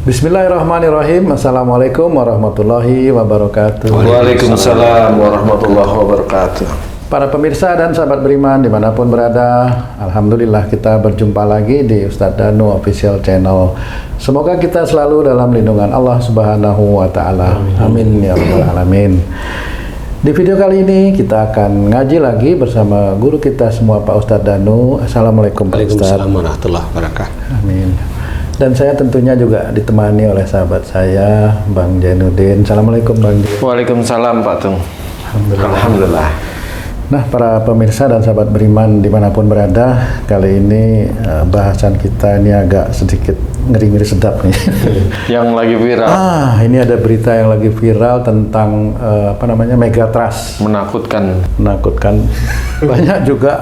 Bismillahirrahmanirrahim. Assalamualaikum warahmatullahi wabarakatuh. Waalaikumsalam warahmatullahi wabarakatuh. Para pemirsa dan sahabat beriman dimanapun berada, alhamdulillah kita berjumpa lagi di Ustadz Danu Official Channel. Semoga kita selalu dalam lindungan Allah Subhanahu wa Ta'ala. Amin ya rabbal alamin. Di video kali ini kita akan ngaji lagi bersama guru kita semua, Pak Ustadz Danu. Assalamualaikum Pak Ustadz. Waalaikumsalam warahmatullahi wabarakatuh. Amin. Dan saya tentunya juga ditemani oleh sahabat saya, Bang Jainuddin. Assalamualaikum Bang Jainuddin. Waalaikumsalam Pak Tung. Alhamdulillah. Nah, para pemirsa dan sahabat beriman dimanapun berada, kali ini bahasan kita ini agak sedikit ngeri-ngeri sedap nih. Yang lagi viral. Ini ada berita yang lagi viral tentang Megatrust. Menakutkan. Banyak juga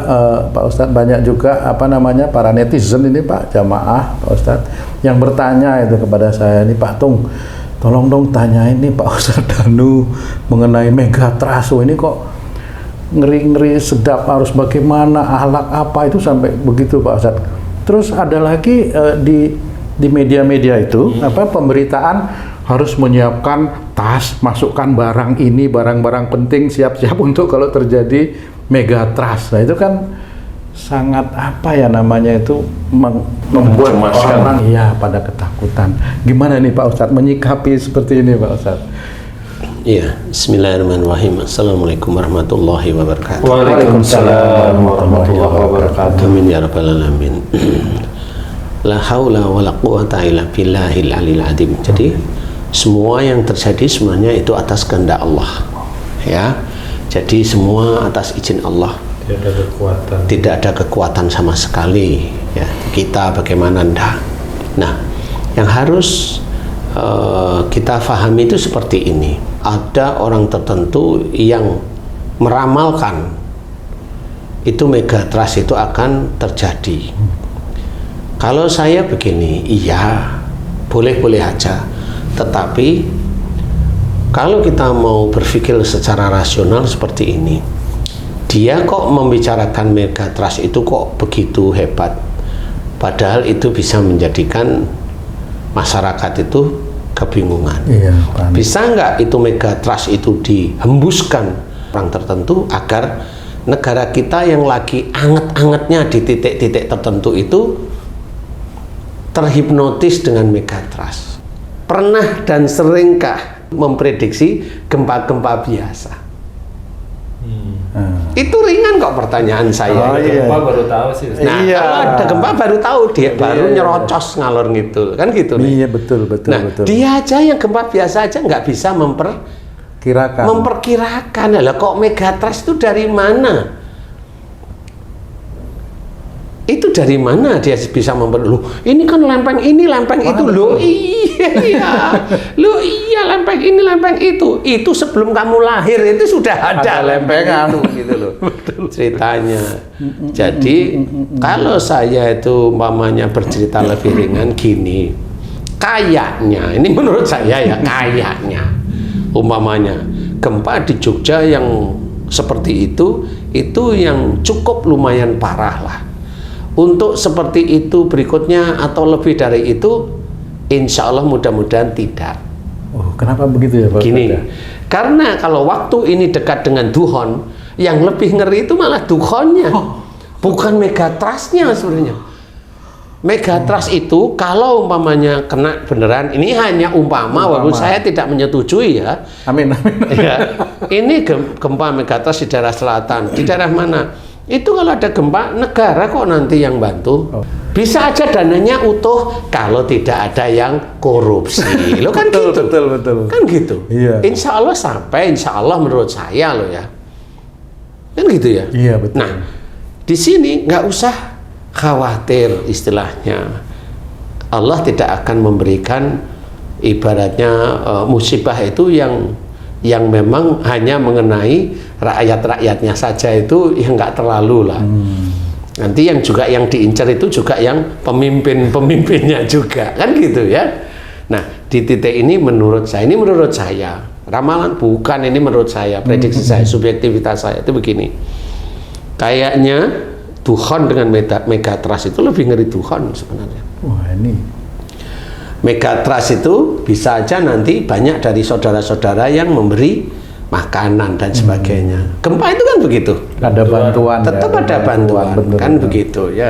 Pak Ustadz, banyak juga para netizen ini Pak, jamaah Pak Ustadz yang bertanya itu kepada saya, ini Pak Tung, tolong dong tanyain nih Pak Ustadz Danu mengenai Megatrust. Ini kok ngeri-ngeri sedap, harus bagaimana, ahlak apa itu sampai begitu Pak Ustadz. Terus ada lagi di media-media itu pemberitaan harus menyiapkan tas, masukkan barang ini, barang-barang penting, siap-siap untuk kalau terjadi Megatrust. Nah itu kan sangat membuat orang pada ketakutan. Gimana nih Pak Ustadz menyikapi seperti ini Pak Ustadz? Iya, bismillahirrahmanirrahim. Assalamualaikum warahmatullahi wabarakatuh. Waalaikumsalam warahmatullahi wabarakatuh. Amin ya rabbal alamin. La haula wala quwata illa billahil aliyil azim. Jadi semua yang terjadi semuanya itu atas kehendak Allah. Ya. Jadi semua atas izin Allah. Tidak ada kekuatan sama sekali. Ya, kita bagaimana ndak. Nah, yang harus kita fahami itu seperti ini. Ada orang tertentu yang meramalkan itu Megatrust itu akan terjadi. Kalau saya begini, iya, boleh-boleh aja. Tetapi kalau kita mau berpikir secara rasional seperti ini, dia kok membicarakan Megatrust itu kok begitu hebat, padahal itu bisa menjadikan masyarakat itu kebingungan. Bisa nggak itu Megatrust itu dihembuskan orang tertentu agar negara kita yang lagi anget-angetnya di titik-titik tertentu itu terhipnotis dengan Megatrust? Pernah dan seringkah memprediksi gempa-gempa biasa? Itu ringan kok pertanyaan saya. Gempa baru tahu sih. Nah, kalau ada gempa baru tahu, dia baru nyerocos ngalor ngidul, kan gitu nih. Iya, betul. Dia aja yang gempa biasa aja nggak bisa memperkirakan. Lah kok Megatrust itu dari mana? Itu dari mana dia bisa ini kan lempeng ini, lempeng itu. Iya, lempeng ini, lempeng itu sebelum kamu lahir itu sudah ada lempengan itu, gitu loh. Ceritanya. Jadi kalau saya itu umpamanya bercerita lebih ringan gini, kayaknya, ini menurut saya ya, kayaknya umpamanya gempa di Jogja yang seperti itu yang cukup lumayan parah lah. Untuk seperti itu berikutnya atau lebih dari itu, insya Allah mudah-mudahan tidak. Oh, kenapa begitu ya Pak? Gini, karena kalau waktu ini dekat dengan duhon, yang lebih ngeri itu malah duhonnya, bukan Megatrustnya sebenarnya. Megatrust itu kalau umpamanya kena beneran, ini hanya umpama, walaupun saya tidak menyetujui ya. Amin. Ya, ini gempa Megatrust di daerah selatan, di daerah mana? Itu kalau ada gempa, negara kok nanti yang bantu? Bisa aja dananya utuh kalau tidak ada yang korupsi. Lo kan betul, gitu. Betul. Kan gitu. Iya. Insya Allah menurut saya loh ya. Kan gitu ya. Iya, betul. Nah, di sini nggak usah khawatir istilahnya. Allah tidak akan memberikan ibaratnya musibah itu yang memang hanya mengenai rakyat-rakyatnya saja, itu yang nggak terlalu lah. Nanti yang diincar itu juga yang pemimpinnya juga, kan gitu ya. Nah, di titik ini menurut saya, ramalan bukan, ini menurut saya, prediksi saya, subjektivitas saya itu begini. Kayaknya Dukhon dengan Megatrust itu lebih ngeri Dukhon sebenarnya. Wah, ini Megatrust itu bisa aja nanti banyak dari saudara-saudara yang memberi makanan dan sebagainya. Gempa itu kan begitu. Ada bantuan. Tetap ya, ada bantuan, bener, kan bener. begitu ya.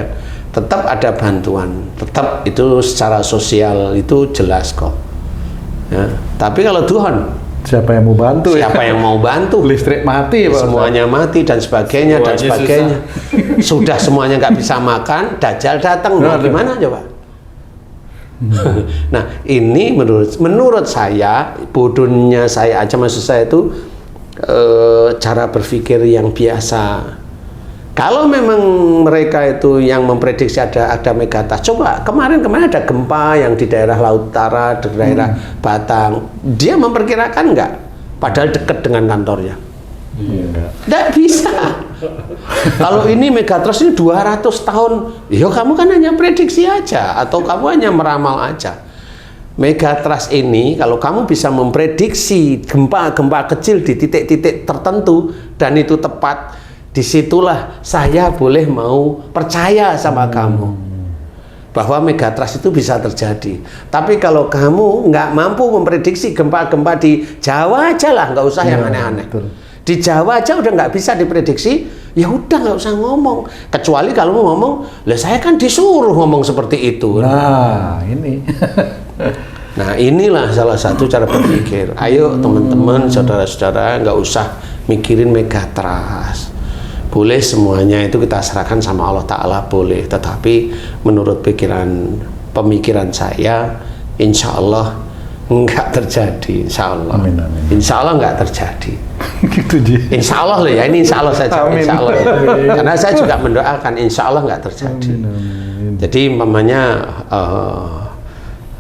Tetap ada bantuan. Tetap itu secara sosial itu jelas kok. Ya. Tapi kalau Tuhan, Siapa yang mau bantu ya? siapa yang mau bantu? Listrik mati, Pak Ustadz. Semuanya mati dan sebagainya dan Semuanya sebagainya. Sudah semuanya nggak bisa makan, Dajjal datang. Nah, Aduh. gimana coba? Nah, ini menurut saya, bodohnya saya aja, maksud saya itu cara berpikir yang biasa. Kalau memang mereka itu yang memprediksi ada megatrust, coba kemarin ada gempa yang di daerah Laut Utara, di daerah Batang, dia memperkirakan nggak? Padahal dekat dengan kantornya. Nggak bisa. Kalau ini megatrust ini 200 tahun, ya kamu kan hanya prediksi aja, atau kamu hanya meramal aja. Megatrust ini kalau kamu bisa memprediksi gempa-gempa kecil di titik-titik tertentu dan itu tepat, disitulah saya boleh mau percaya sama kamu bahwa megatrust itu bisa terjadi. Tapi kalau kamu nggak mampu memprediksi gempa-gempa di Jawa aja lah, nggak usah yang aneh-aneh. Di Jawa aja udah nggak bisa diprediksi, ya udah nggak usah ngomong. Kecuali kalau mau ngomong, lah saya kan disuruh ngomong seperti itu. Nah, ini. Nah, inilah salah satu cara berpikir. Ayo teman-teman, saudara-saudara, nggak usah mikirin megatrust. Boleh semuanya itu kita serahkan sama Allah Ta'ala, boleh. Tetapi menurut pemikiran saya, insya Allah nggak terjadi, insya Allah. Amin, amin. Insya Allah nggak terjadi. Gitu Ji. Insya Allah loh ya, ini insya Allah saja. Amin. Insya Allah. Karena saya juga mendoakan, insya Allah nggak terjadi. Amin. Jadi mamanya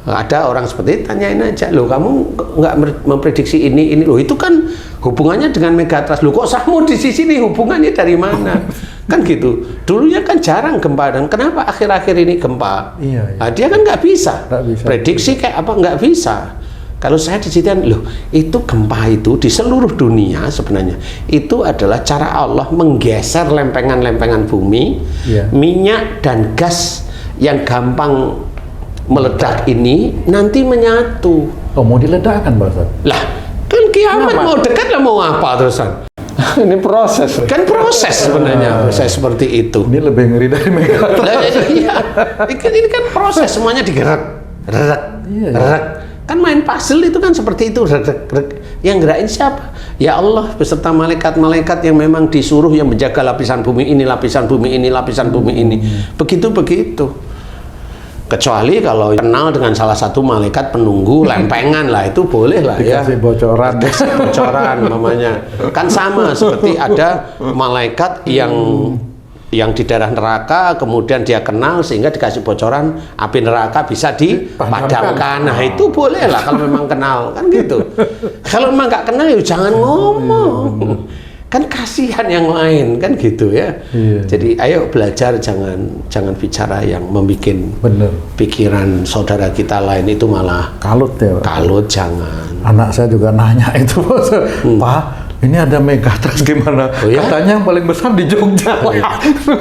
ada orang seperti itu, tanyain aja, loh kamu nggak memprediksi ini loh, itu kan hubungannya dengan megatrust, loh kok sahmu di sini hubungannya dari mana? Kan gitu. Dulunya kan jarang gempa, dan kenapa akhir-akhir ini gempa? Iya, iya. Nah, dia kan nggak bisa. Nggak bisa. Prediksi kayak apa nggak bisa. Kalau saya diceritain, loh itu gempa itu di seluruh dunia sebenarnya itu adalah cara Allah menggeser lempengan-lempengan bumi, Iya. minyak dan gas yang gampang meledak ini nanti menyatu. Oh, mau diledakkan, Pak Ustadz? Lah, kan kiamat Kenapa? mau dekat lah mau apa terusan? Ini proses. Kan proses sebenarnya, proses seperti itu. Ini lebih ngeri dari megatrust. Lah, iya, ini kan proses, semuanya digerak, rek, Iya, iya. rek. Kan main puzzle itu kan seperti itu, rek, rek. Yang gerakin siapa? Ya Allah beserta malaikat-malaikat yang memang disuruh yang menjaga lapisan bumi ini, lapisan bumi ini, lapisan bumi ini. Begitu. Kecuali kalau kenal dengan salah satu malaikat penunggu lempengan lah, itu boleh lah ya. Dikasih bocoran. Bocoran mamanya. Kan sama seperti ada malaikat yang di daerah neraka, kemudian dia kenal sehingga dikasih bocoran api neraka bisa dipadamkan. Nah, itu boleh lah kalau memang kenal, kan gitu. Kalau memang nggak kenal ya jangan ngomong. Kan kasihan yang lain, kan gitu ya. Iya. Jadi ayo belajar, jangan bicara yang membuat Bener. pikiran saudara kita lain itu malah Kalut ya, Pak. kalut, jangan. Anak saya juga nanya itu, Pak, ini ada megatrust gimana? Oh, ya? Katanya yang paling besar di Jogja.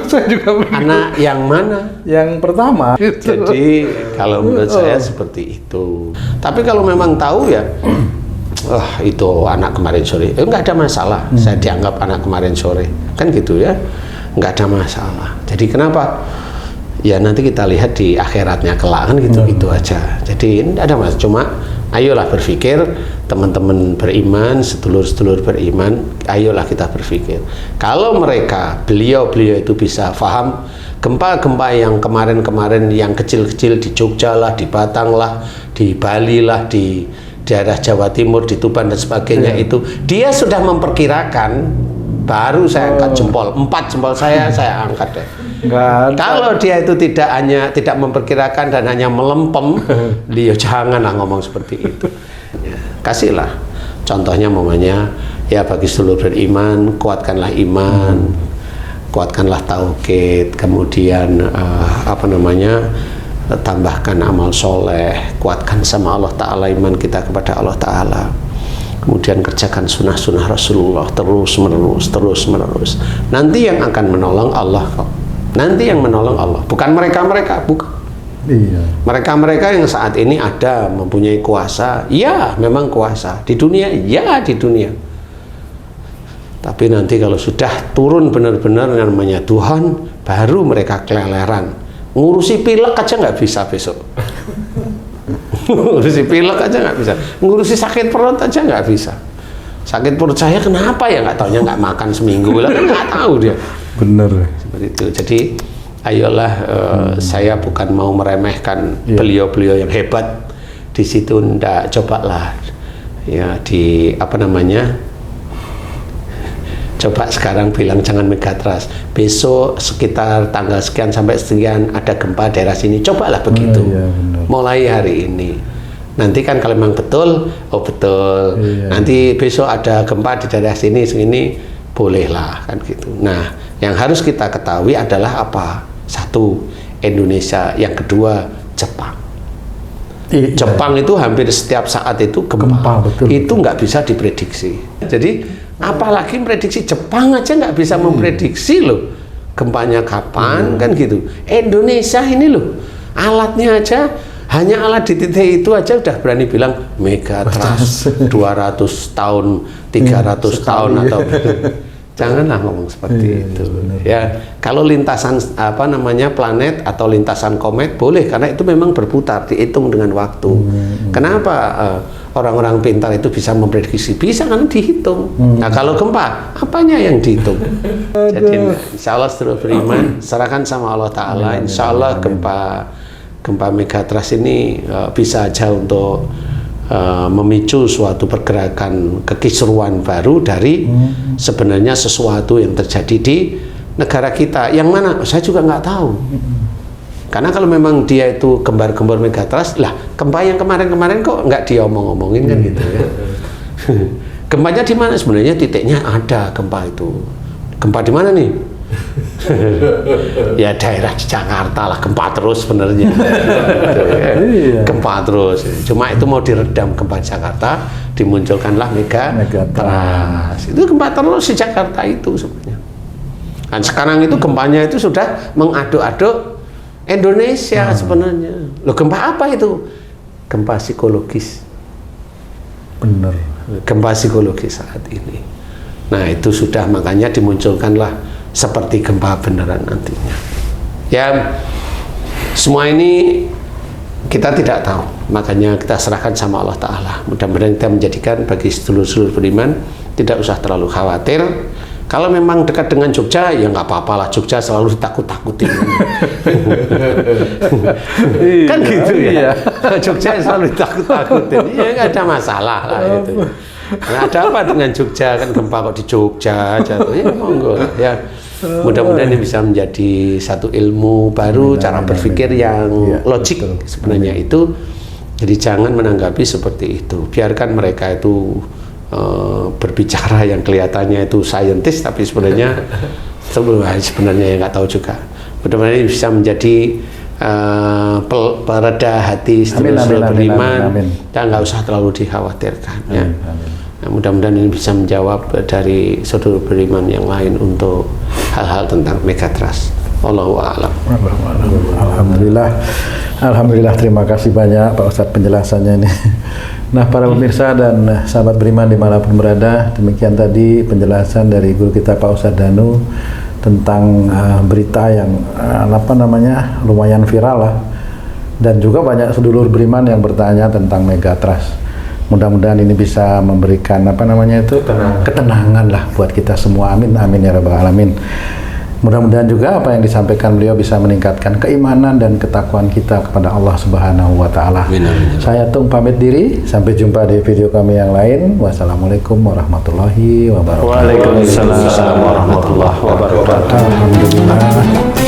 Saya juga bingung. Anak yang mana? Yang pertama. Jadi kalau menurut saya seperti itu. Tapi kalau memang tahu ya, itu anak kemarin sore, nggak ada masalah. Saya dianggap anak kemarin sore, kan gitu ya, nggak ada masalah. Jadi kenapa? Ya nanti kita lihat di akhiratnya kelak, kan gitu aja. Jadi ini ada masalah. Cuma ayolah berpikir, teman-teman beriman, sedulur-sedulur beriman, ayolah kita berpikir. Kalau beliau itu bisa paham gempa-gempa yang kemarin-kemarin yang kecil-kecil di Jogja lah, di Batang lah, di Bali lah, di daerah Jawa Timur, di Tuban dan sebagainya, itu dia sudah memperkirakan, baru saya angkat jempol, 4 jempol saya angkat deh. Kalau dia itu tidak memperkirakan dan hanya melempem, dia janganlah ngomong seperti itu. Ya, kasihlah contohnya, mamanya ya, bagi seluruh beriman, kuatkanlah iman, kuatkanlah tauhid, kemudian tambahkan amal soleh, kuatkan sama Allah Ta'ala iman kita kepada Allah Ta'ala, kemudian kerjakan sunnah-sunnah Rasulullah terus menerus. Nanti yang akan menolong Allah kok. Nanti yang menolong Allah, bukan mereka, bukan. Iya. Mereka-mereka yang saat ini ada mempunyai kuasa, ya memang kuasa di dunia, ya di dunia. Tapi nanti kalau sudah turun benar-benar namanya Tuhan, baru mereka keleleran. Ngurusi pilek aja nggak bisa besok. Ngurusi pilek aja nggak bisa. Ngurusi sakit perut aja nggak bisa. Sakit perut saya kenapa ya nggak taunya nggak makan seminggu, lah kan nggak tahu dia. Bener. Seperti itu. Jadi ayolah, saya bukan mau meremehkan beliau-beliau yang hebat di situ, ndak, cobalah ya di apa namanya, coba sekarang bilang jangan megatrust, besok sekitar tanggal sekian sampai sekian ada gempa daerah sini, cobalah begitu. Mulai hari ini. Nanti kan kalau memang betul, oh betul. Nanti besok ada gempa di daerah sini segini, bolehlah kan gitu. Nah, yang harus kita ketahui adalah apa? Satu, Indonesia. Yang kedua, Jepang. Jepang itu hampir setiap saat itu gempa. Betul, itu nggak bisa diprediksi. Jadi apalagi prediksi, Jepang aja nggak bisa memprediksi loh gempanya kapan, kan gitu. Indonesia ini loh, alatnya aja, hanya alat di titik itu aja udah berani bilang megatrust 200 tahun, 300 tahun atau janganlah ngomong seperti itu. Ya, kalau lintasan apa namanya planet atau lintasan komet boleh, karena itu memang berputar, dihitung dengan waktu. Kenapa orang-orang pintar itu bisa memprediksi? Bisa karena dihitung. Nah, kalau gempa, apanya yang dihitung? Jadi insya Allah seluruh beriman, serahkan sama Allah Ta'ala. Insya Allah gempa megatrust ini bisa aja untuk memicu suatu pergerakan kekisruan baru dari sebenarnya sesuatu yang terjadi di negara kita. Yang mana? Saya juga nggak tahu. Karena kalau memang dia itu gembar-gembar megatrust, lah gempa yang kemarin-kemarin kok nggak diomong-omongin kan gitu ya. Gempanya di mana? Sebenarnya titiknya ada gempa itu. Gempa di mana nih? Ya daerah di Jakarta lah, gempa terus sebenarnya. Gempa terus. Cuma itu mau diredam gempa Jakarta, dimunculkanlah megatrust. Itu gempa terus di Jakarta itu sebenarnya. Dan sekarang itu gempanya itu sudah mengaduk-aduk Indonesia sebenarnya. Loh, gempa apa itu? Gempa psikologis. Bener. Gempa psikologis saat ini. Nah, itu sudah, makanya dimunculkanlah seperti gempa beneran nantinya. Ya, semua ini kita tidak tahu, makanya kita serahkan sama Allah Ta'ala. Mudah-mudahan kita menjadikan bagi sedulur-sedulur beriman tidak usah terlalu khawatir. Kalau memang dekat dengan Jogja, ya nggak apa-apa lah, Jogja selalu ditakut-takutin. Kan gitu ya. Jogja selalu ditakut-takutin, ya nggak ada masalah lah itu. Nah, ada apa dengan Jogja, kan gempa kok di Jogja jatuh, ya monggo ya. Mudah-mudahan ini bisa menjadi satu ilmu baru, cara berpikir yang logik sebenarnya itu. Jadi jangan menanggapi seperti itu, biarkan mereka itu berbicara yang kelihatannya itu saintis, tapi sebenarnya sebenarnya nggak tahu juga. Mudah-mudahan ini bisa menjadi pereda hati sedulur beriman dan nggak usah terlalu dikhawatirkan. Ya. Nah, mudah-mudahan ini bisa menjawab dari saudara beriman yang lain untuk hal-hal tentang megatrust. Wallahu a'lam. Alhamdulillah, terima kasih banyak Pak Ustadz penjelasannya ini. Nah, para pemirsa dan sahabat beriman dimanapun berada, demikian tadi penjelasan dari guru kita Pak Ustadz Danu tentang berita yang lumayan viral lah, dan juga banyak sedulur beriman yang bertanya tentang megatrust. Mudah-mudahan ini bisa memberikan ketenangan lah buat kita semua. Amin amin ya rabbal alamin. Mudah-mudahan juga apa yang disampaikan beliau bisa meningkatkan keimanan dan ketakwaan kita kepada Allah Subhanahu wa Ta'ala. Saya Tung pamit diri, sampai jumpa di video kami yang lain. Wassalamualaikum warahmatullahi wabarakatuh. Waalaikumsalam warahmatullahi wabarakatuh. Alhamdulillah.